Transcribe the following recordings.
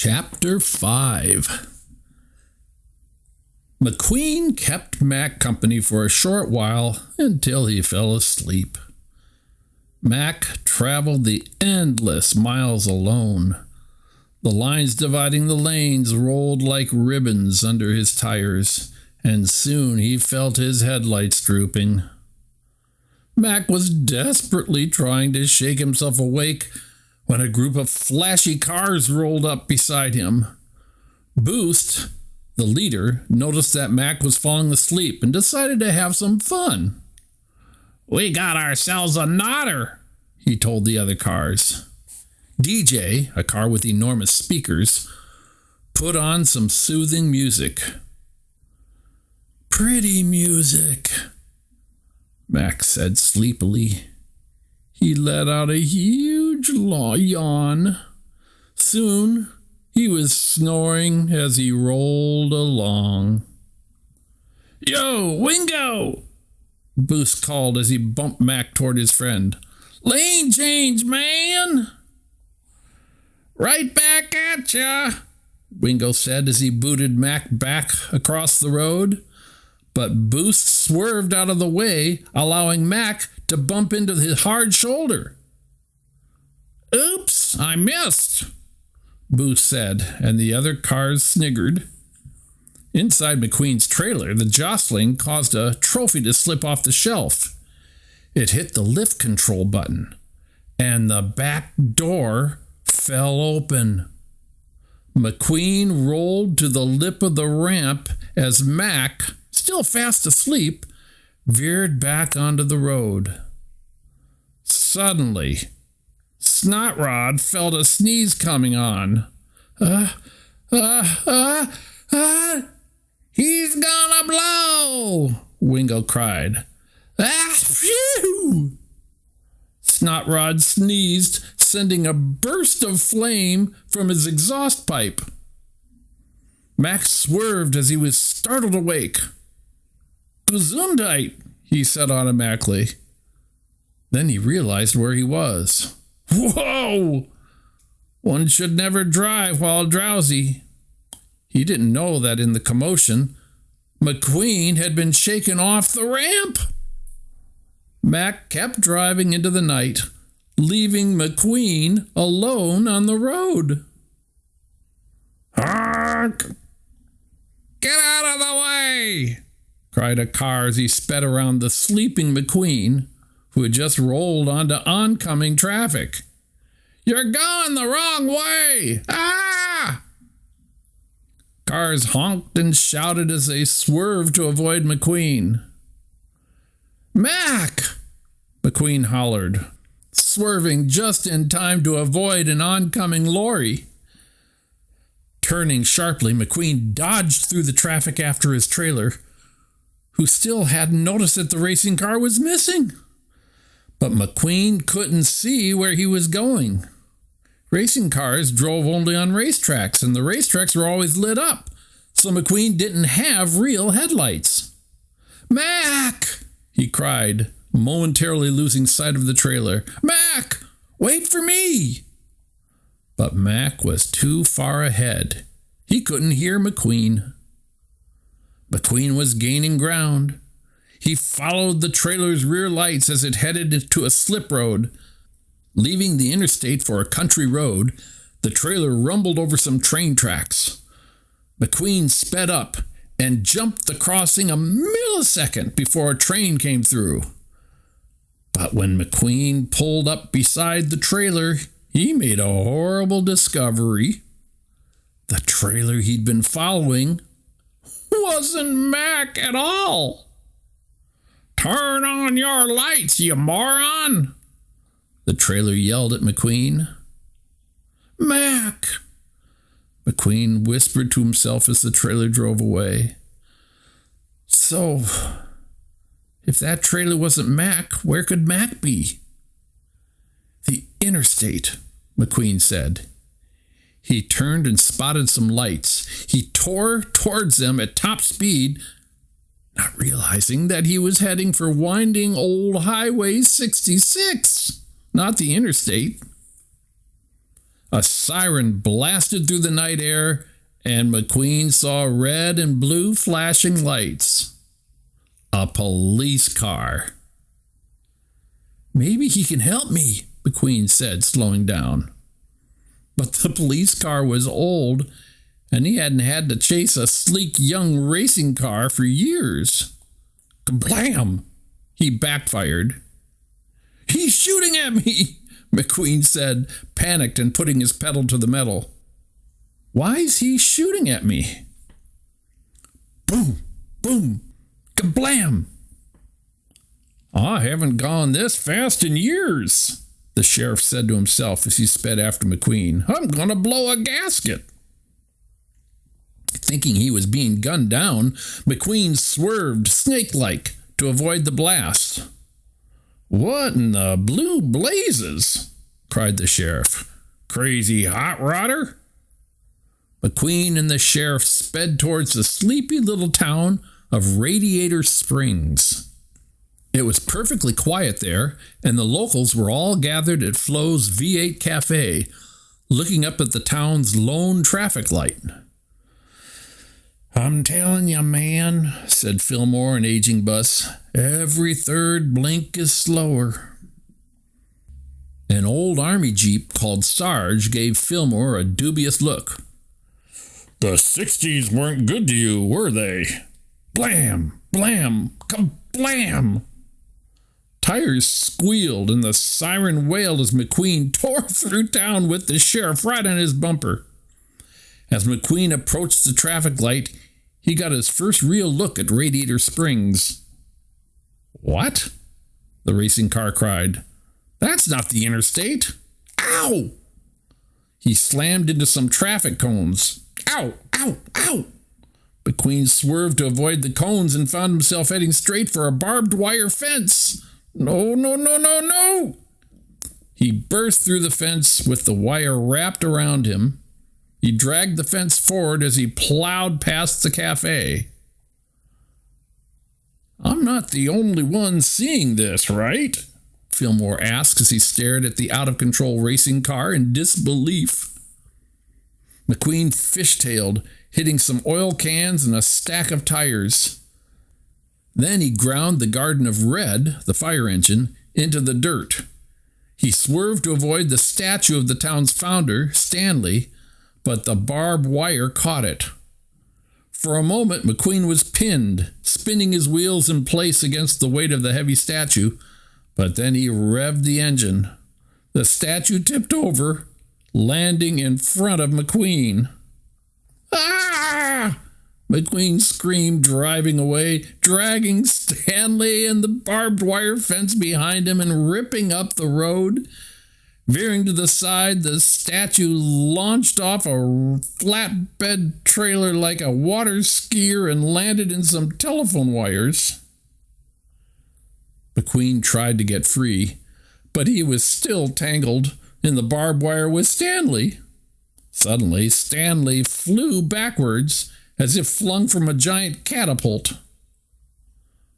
Chapter 5. McQueen kept Mack company for a short while until he fell asleep. Mack traveled the endless miles alone. The lines dividing the lanes rolled like ribbons under his tires, and soon he felt his headlights drooping. Mack was desperately trying to shake himself awake when a group of flashy cars rolled up beside him. Boost, the leader, noticed that Mack was falling asleep and decided to have some fun. "We got ourselves a nodder," he told the other cars. DJ, a car with enormous speakers, put on some soothing music. "Pretty music," Mack said sleepily. He let out a huge yawn. Soon, he was snoring as he rolled along. "Yo, Wingo!" Boost called as he bumped Mack toward his friend. "Lane change, man!" "Right back at ya," Wingo said as he booted Mack back across the road. But Boost swerved out of the way, allowing Mack to bump into his hard shoulder. "Oops, I missed," Boost said, and the other cars sniggered. Inside McQueen's trailer, the jostling caused a trophy to slip off the shelf. It hit the lift control button, and the back door fell open. McQueen rolled to the lip of the ramp as Mack, still fast asleep, veered back onto the road. Suddenly, Snotrod felt a sneeze coming on. He's gonna blow!" Wingo cried. Phew! Snotrod sneezed, sending a burst of flame from his exhaust pipe. Mack swerved as he was startled awake. "Gesundheit," he said automatically. Then he realized where he was. Whoa! One should never drive while drowsy. He didn't know that in the commotion, McQueen had been shaken off the ramp. Mack kept driving into the night, leaving McQueen alone on the road. "Honk! Get out of the way!" cried a car as he sped around the sleeping McQueen, who had just rolled onto oncoming traffic. "You're going the wrong way! Ah!" Cars honked and shouted as they swerved to avoid McQueen. "Mack!" McQueen hollered, swerving just in time to avoid an oncoming lorry. Turning sharply, McQueen dodged through the traffic after his trailer, who still hadn't noticed that the racing car was missing. But McQueen couldn't see where he was going. Racing cars drove only on racetracks, and the racetracks were always lit up, so McQueen didn't have real headlights. "Mack!" he cried, momentarily losing sight of the trailer. "Mack! Wait for me!" But Mack was too far ahead. He couldn't hear McQueen. McQueen was gaining ground. He followed the trailer's rear lights as it headed into a slip road. Leaving the interstate for a country road, the trailer rumbled over some train tracks. McQueen sped up and jumped the crossing a millisecond before a train came through. But when McQueen pulled up beside the trailer, he made a horrible discovery. The trailer he'd been following wasn't Mack at all. "Turn on your lights, you moron!" the trailer yelled at McQueen. "Mack!" McQueen whispered to himself as the trailer drove away. So, if that trailer wasn't Mack, where could Mack be? "The interstate," McQueen said. He turned and spotted some lights. He tore towards them at top speed, not realizing that he was heading for winding old Highway 66, not the interstate. A siren blasted through the night air, and McQueen saw red and blue flashing lights. A police car. "Maybe he can help me," McQueen said, slowing down. But the police car was old, and he hadn't had to chase a sleek young racing car for years. Kablam! He backfired. "He's shooting at me," McQueen said, panicked and putting his pedal to the metal. "Why's he shooting at me?" Boom! Boom! Kablam! "I haven't gone this fast in years," the sheriff said to himself as he sped after McQueen. "I'm going to blow a gasket." Thinking he was being gunned down, McQueen swerved snake-like to avoid the blast. "What in the blue blazes?" cried the sheriff. "Crazy hot rodder?" McQueen and the sheriff sped towards the sleepy little town of Radiator Springs. It was perfectly quiet there, and the locals were all gathered at Flo's V8 Cafe, looking up at the town's lone traffic light. "I'm telling you, man," said Fillmore, an aging bus, "every third blink is slower." An old army jeep called Sarge gave Fillmore a dubious look. "The 60s weren't good to you, were they?" Blam! Blam! Kablam! Tires squealed and the siren wailed as McQueen tore through town with the sheriff right on his bumper. As McQueen approached the traffic light, he got his first real look at Radiator Springs. "What?" the racing car cried. "That's not the interstate." "Ow!" He slammed into some traffic cones. "Ow! Ow! Ow!" McQueen swerved to avoid the cones and found himself heading straight for a barbed wire fence. "No, no, no, no, no!" He burst through the fence with the wire wrapped around him. He dragged the fence forward as he plowed past the cafe. "I'm not the only one seeing this, right?" Fillmore asked as he stared at the out-of-control racing car in disbelief. McQueen fishtailed, hitting some oil cans and a stack of tires. Then he ground the Garden of Red, the fire engine, into the dirt. He swerved to avoid the statue of the town's founder, Stanley, but the barbed wire caught it. For a moment, McQueen was pinned, spinning his wheels in place against the weight of the heavy statue, but then he revved the engine. The statue tipped over, landing in front of McQueen. "Ah!" McQueen screamed, driving away, dragging Stanley and the barbed wire fence behind him and ripping up the road. Veering to the side, the statue launched off a flatbed trailer like a water skier and landed in some telephone wires. McQueen tried to get free, but he was still tangled in the barbed wire with Stanley. Suddenly, Stanley flew backwards as if flung from a giant catapult.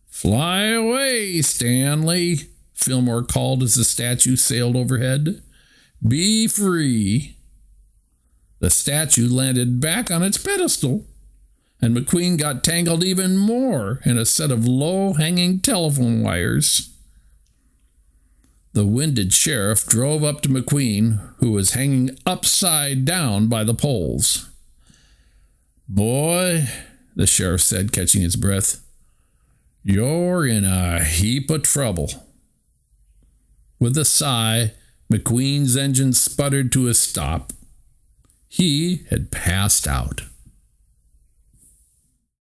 "Fly away, Stanley," Fillmore called as the statue sailed overhead. "Be free." The statue landed back on its pedestal, and McQueen got tangled even more in a set of low-hanging telephone wires. The winded sheriff drove up to McQueen, who was hanging upside down by the poles. "Boy," the sheriff said, catching his breath, "you're in a heap of trouble." With a sigh, McQueen's engine sputtered to a stop. He had passed out.